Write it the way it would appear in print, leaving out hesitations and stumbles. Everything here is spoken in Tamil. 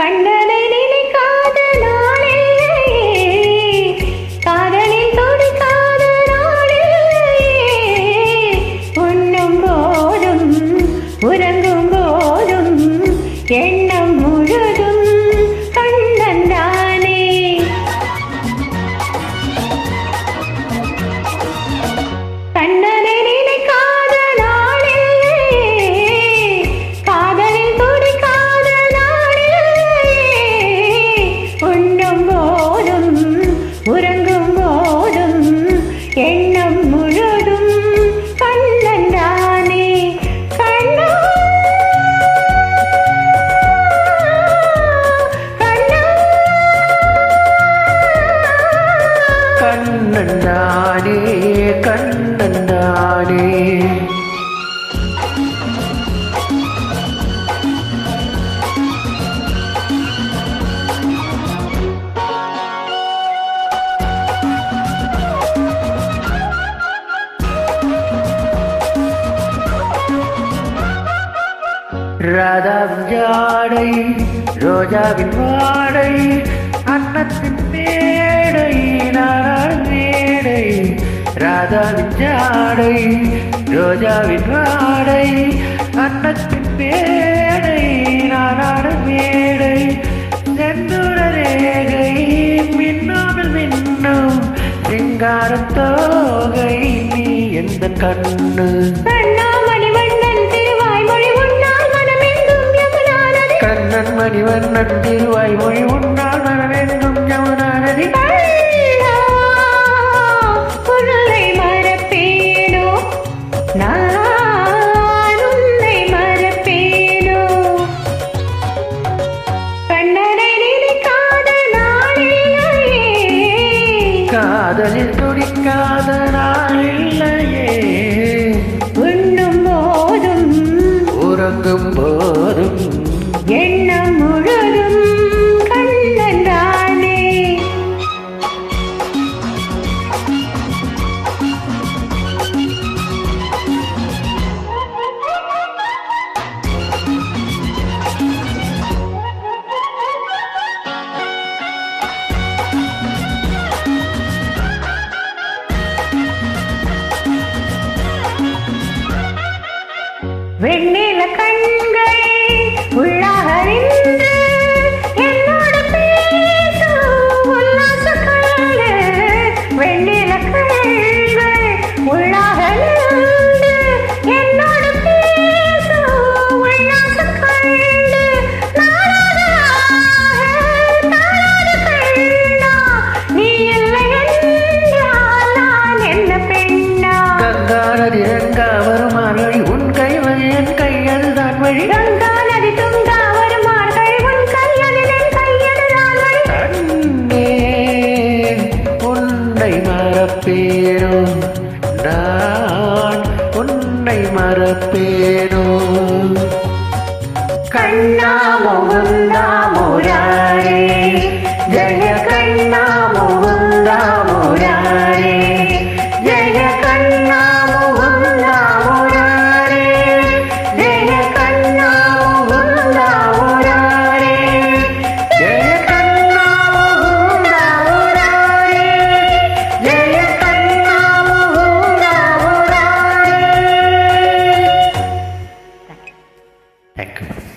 கண்ணனை நினைக்காத நாளில்லையே, காதலில் துடிக்காத நாளில்லையே, உண்ணும் போதும் உறங்கும் போதும் எண்ணம் முழுதும் கண்ணன் தானே. கண்ணனை நினைக்காத நாளில்லையே, காதலில் துடிக்காத நாளில்லையே, உண்ணும் போதும் உறங்கும் போதும் எண்ணம் முழுதும் கண்ணன் தானே. கண்ணன் தானே கண்ணன் தானே. ராதாவின் ஜாடை ரோஜாவின் வாடை, அன்னத்தின் மேடை நாடாள் மேடை. ராதாவின் ஜாடை ரோஜாவின் வாடை, அன்னத்தின் மேடை நாடாள் மேடை. செந்தூர ரேகை மின்னாமல் மின்னும் சிங்காரத் தோகை, நீ எந்த கண்ணு கண்ணன் மணிவண்ணன் திருவாய் மொழி உன்னால் மனமெங்கும் யமுனா நதி. உன்னை மறப்பேனோ நான் உன்னை மறப்பேனோ, கண்ணனை நினைக்காத நாளில்லையே, காதலில் துடிக்காத நாளில்லையே, உண்ணும் போதும் உறங்கும் போதும் எண்ணம் முழுதும் கண்ணன் தானே. வெண்ணில கண்கள் உள்ளாக நின்று என்னோடு பேசும் உல்லாச கண்டு, வெண்ணில கண்கள் உள்ளாக நின்று என்னோடு பேசும் உல்லாச கண்டு, நாளாக கண்ணா நீ இல்லை என்றால் நான் என்ன பெண்ணா. கங்கா நதி ரங்கா வருமானி உன் கைவழி என் கையதுதான் வழி. கங்கா நதி துங்கா வருமார்கள் உன் கையதில் என் கையதுதான் வழி. கண்ணே உன்னை மறப்பேனோ நான் உன்னை மறப்பேனோ. கண்ணா முகுந்தா முராரே, ஜெய கண்ணா முகுந்தா முராரே, ஜெய கண்ணா முகுந்தா முராரே, ஜெய கண்ணா முகுந்தா முராரே, ஜெய கண்ணா முகுந்தா முராரே, ஜெய கண்ணா முகுந்தா முராரே. Thank you.